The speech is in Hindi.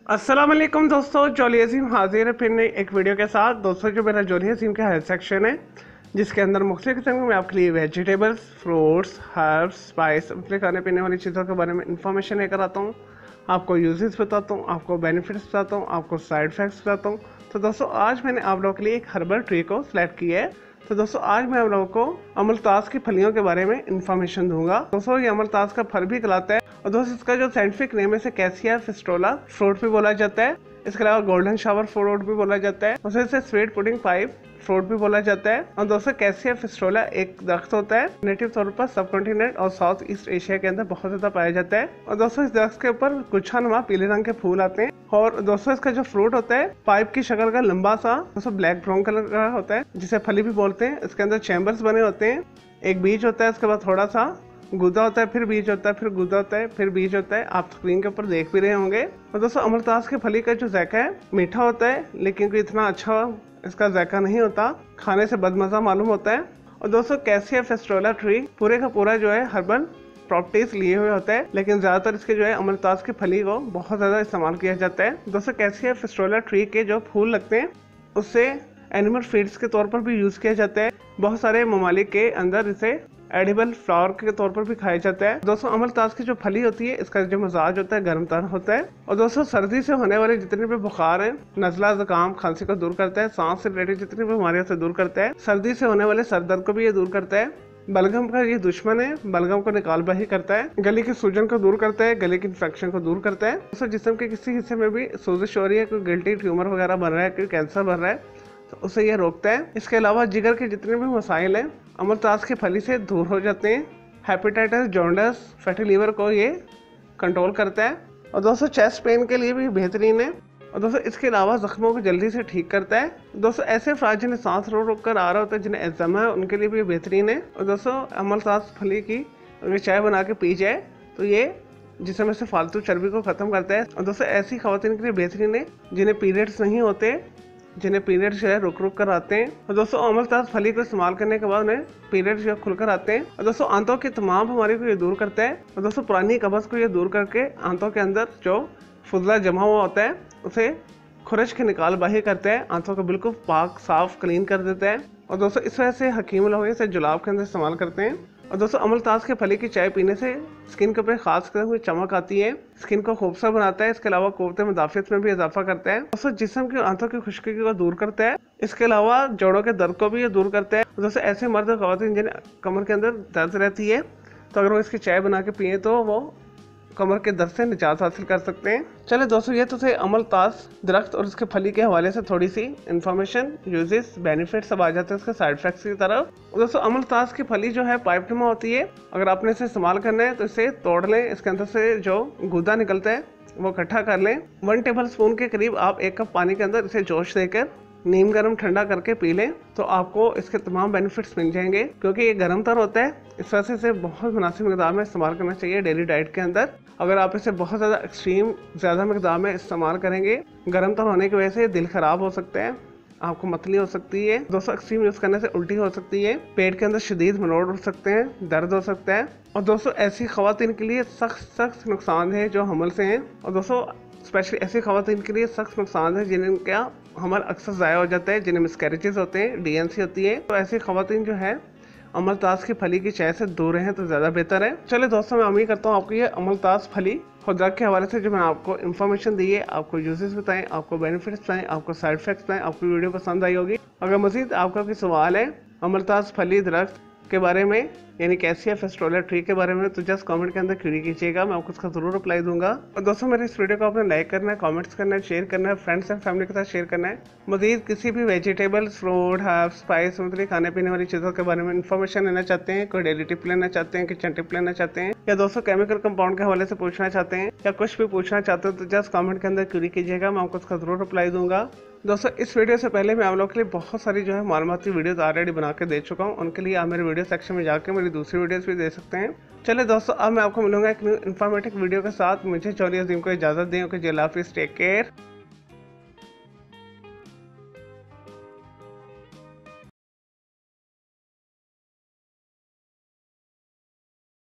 अस्सलाम वालेकुम दोस्तों, जॉली अजीम हाजिर है फिर नई एक वीडियो के साथ। दोस्तों, जो मेरा जॉली अजीम का हेल्थ सेक्शन है जिसके अंदर मुख्तलिफ किस्म के मैं आपके लिए वेजिटेबल्स, फ्रूट्स, हर्ब्स, स्पाइस, मुख्तलिफ खाने पीने वाली चीज़ों के बारे में इंफॉर्मेशन लेकर आता हूँ। आपको यूजेस बताता हूँ, आपको बेनिफिट्स बताता हूँ, आपको साइड इफेक्ट्स बताता हूँ। तो दोस्तों, आज मैंने आप लोगों के लिए एक हर्बल ट्री को सिलेक्ट किया है। तो दोस्तों, आज मैं आप लोगों को अमलतास की फलियों के बारे में इंफॉर्मेशन दूंगा। दोस्तों, ये अमलतास का फल भी कहलाता है और दोस्तों इसका जो साइंटिफिक नेम है कैसिया फिस्टोला फ्रूट भी बोला जाता है। इसके अलावा गोल्डन शावर फ्रूट भी बोला जाता है। दोस्तों, इसे स्वीट पुडिंग पाइप फ्रूट भी बोला जाता है। और दोस्तों, कैसिया फिस्टोला एक दरख्त होता है, नेटिव तौर पर सब कॉन्टिनेंट और साउथ ईस्ट एशिया के अंदर बहुत ज्यादा पाया जाता है। और दोस्तों, इस दरख्त के ऊपर गुच्छानुमा पीले रंग के फूल आते हैं। और दोस्तों, इसका जो फ्रूट होता है पाइप की शक्ल का लंबा सा दोस्तों ब्लैक ब्राउन कलर का होता है, जिसे फली भी बोलते हैं। इसके अंदर चैम्बर्स बने होते हैं, एक बीज होता है, उसके बाद थोड़ा सा गुदा होता है, फिर बीज होता है, फिर गुदा होता है, फिर बीज होता है। आप स्क्रीन के ऊपर देख भी रहे होंगे। और दोस्तों, अमरतास के फली का जो जायका है मीठा होता है, लेकिन कोई इतना अच्छा इसका जायका नहीं होता, खाने से बदमजा मालूम होता है। और दोस्तों, कैसिया फेस्टोला ट्री पूरे का पूरा जो है हर्बल प्रॉपर्टीज लिए हुए होता है, लेकिन ज्यादातर इसके जो है अमरतास की फली को बहुत ज्यादा इस्तेमाल किया जाता है। दोस्तों, कैसिया फेस्टोला ट्री के जो फूल लगते हैं उससे एनिमल फीड्स के तौर पर भी यूज किया जाता है। बहुत सारे ममालिक के अंदर इसे एडिबल फ्लावर के तौर पर भी खाया जाता है। दोस्तों, अमरतास की जो फली होती है इसका जो मजाज होता है गर्म तर होता है। और दोस्तों, सर्दी से होने वाले जितने भी बुखार हैं, नजला, जुकाम, खांसी को दूर करता है। सांस से रिलेटेड जितनी भी बीमारियों से दूर करता है। सर्दी से होने वाले सर दर्द को भी ये दूर करता है। बलगम का ये दुश्मन है, बलगम को निकालबाही करता है। गले की सूजन को दूर करता है, गले की इन्फेक्शन को दूर करता है। दोस्तों, जिस्म के किसी हिस्से में भी सोजिश हो रही है, कोई गिल्टी ट्यूमर वगैरह बन रहा है, कोई कैंसर बन रहा है, तो उसे ये रोकता है। इसके अलावा जिगर के जितने भी मसाइल हैं अमरतास की फली से दूर हो जाते हैं। हेपेटाइटिस, जॉन्डिस, फैटी लीवर को ये कंट्रोल करता है। और दोस्तों, चेस्ट पेन के लिए भी बेहतरीन है। और दोस्तों, इसके अलावा जख्मों को जल्दी से ठीक करता है। दोस्तों, ऐसे अफराद जिन्हें सांस रोक कर आ रहा होता है, जिन्हें एग्जामा है, उनके लिए भी बेहतरीन है। और दोस्तों, अमरतास फली की अगर चाय बना के पी जाए तो ये जिसमें से फालतू चर्बी को खत्म करता है। और दोस्तों, ऐसी खवातीन के लिए बेहतरीन है जिन्हें पीरियड्स नहीं होते, जिन्हें पीरियड्स जो है रुक रुक कर आते हैं। और दोस्तों, अमरतास फली को इस्तेमाल करने के बाद उन्हें पीरियड्स जो खुलकर आते हैं। और दोस्तों, आंतों की तमाम बीमारी को ये दूर करता है। और दोस्तों, पुरानी कब्ज को ये दूर करके आंतों के अंदर जो फुजला जमा हुआ होता है उसे खुरच के निकालबाही करता है, आंतों को बिल्कुल पाक साफ क्लीन कर देता है। और दोस्तों, इस वजह से हकीम लोग इसे जुलाब के अंदर इस्तेमाल करते हैं। और दोस्तों, अमरतास के फली की चाय पीने से स्किन के ऊपर खास किस्म की चमक आती है, स्किन को खूबसूरत बनाता है। इसके अलावा कुव्वत मुदाफियत में भी इजाफा करता है। दोस्तों, जिस्म की आंतों की खुश्की को दूर करता है। इसके अलावा जोड़ों के दर्द को भी ये दूर करता है। दोस्तों, ऐसे मर्द और ख़वातीन जिन्हें कमर के अंदर दर्द रहती है, तो अगर वो इसकी चाय बना के पिए तो वो कमर के दर्द से निजात हासिल कर सकते हैं। चले दोस्तों, ये तो थे अमलतास दरख्त और इसके फली के हवाले से थोड़ी सी इन्फॉर्मेशन, यूजेस, बेनिफिट सब आ जाते हैं उसके साइड इफेक्ट्स की तरफ। दोस्तों, अमलतास की फली जो है पाइपनुमा होती है। अगर आपने इसे इस्तेमाल करना है तो इसे तोड़ लें, इसके अंदर से जो गूदा निकलता है वो इकट्ठा कर लें। 1 टेबल स्पून के करीब आप 1 कप पानी के अंदर इसे जोश देकर नीम गर्म ठंडा करके पी लें तो आपको इसके तमाम बेनिफिट्स मिल जाएंगे। क्योंकि ये गर्म तर होता है, इस वजह से इसे बहुत मुनासिब मिकदार में इस्तेमाल करना चाहिए डेली डाइट के अंदर। अगर आप इसे बहुत ज़्यादा एक्सट्रीम ज़्यादा मिकदार में इस्तेमाल करेंगे, गर्म तर होने की वजह से दिल ख़राब हो सकता है, आपको मतली हो सकती है। दोस्तों, एक्सट्रीम यूज़ करने से उल्टी हो सकती है, पेट के अंदर शदीद मरोड़ उठ सकते हैं, दर्द हो सकता है। और दोस्तों, ऐसी खवातीन के लिए सख्त नुकसान है जो हमल से हैं। और दोस्तों, स्पेशली ऐसी खवातीन के लिए सख्त नुकसान है जिनका हमल अक्सर ज़ाया हो जाता है, जिन्हें मिसकैरेजेस होते हैं, DNC होती है। तो ऐसी खवातीन जो है अमलतास की फली की चाय से दूर रहें तो ज़्यादा बेहतर है। चले दोस्तों, मैं उम्मीद करता हूँ आपको ये अमलतास फली खुदरत के हवाले से जो मैंने आपको इन्फॉर्मेशन दी है, आपको यूजेस बताएं, आपको बेनिफिट्स बताएं, आपको साइड इफेक्ट्स बताएं, आपको वीडियो पसंद आई होगी। अगर मजीद आपका कोई सवाल है अमलतास फली दरख्त के बारे में, यानी कैसिया फेस्टोला ट्री के बारे में, तो जस्ट कमेंट के अंदर क्वेरी कीजिएगा, मैं आपको उसका जरूर रिप्लाई दूंगा। और दोस्तों, मेरे इस वीडियो को आपने लाइक करना है, कमेंट्स करना है, शेयर करना है, फ्रेंड्स एंड फैमिली के साथ शेयर करना है। मजीद किसी भी वेजिटेबल्स, फ्रूट, हर्ब्स, स्पाइस, मतलब खाने पीने वाली चीज़ों के बारे में इन्फॉर्मेशन लेना चाहते हैं, कोई डेली टिप लेना चाहते हैं, किचन टिप लेना चाहते हैं, या दोस्तों केमिकल कंपाउंड के हवाले से पूछना चाहते हैं, या कुछ भी पूछना चाहते हो, तो जस्ट कमेंट के अंदर क्वेरी कीजिएगा, मैं आपको उसका जरूर रिप्लाई दूंगा। दोस्तों, इस वीडियो से पहले मैं आप लोगों के लिए बहुत सारी जो है मालूमाती वीडियोस ऑलरेडी बना के दे चुका हूँ। उनके लिए आप मेरे वीडियो सेक्शन में जाकर मेरी दूसरी वीडियोस भी दे सकते हैं। चले दोस्तों, अब मैं आपको मिलूंगा एक न्यू इन्फॉर्मेटिव वीडियो के साथ। मुझे जॉली अजीम को इजाज़त दें। ओके, अल्लाह हाफिज़, टेक केयर।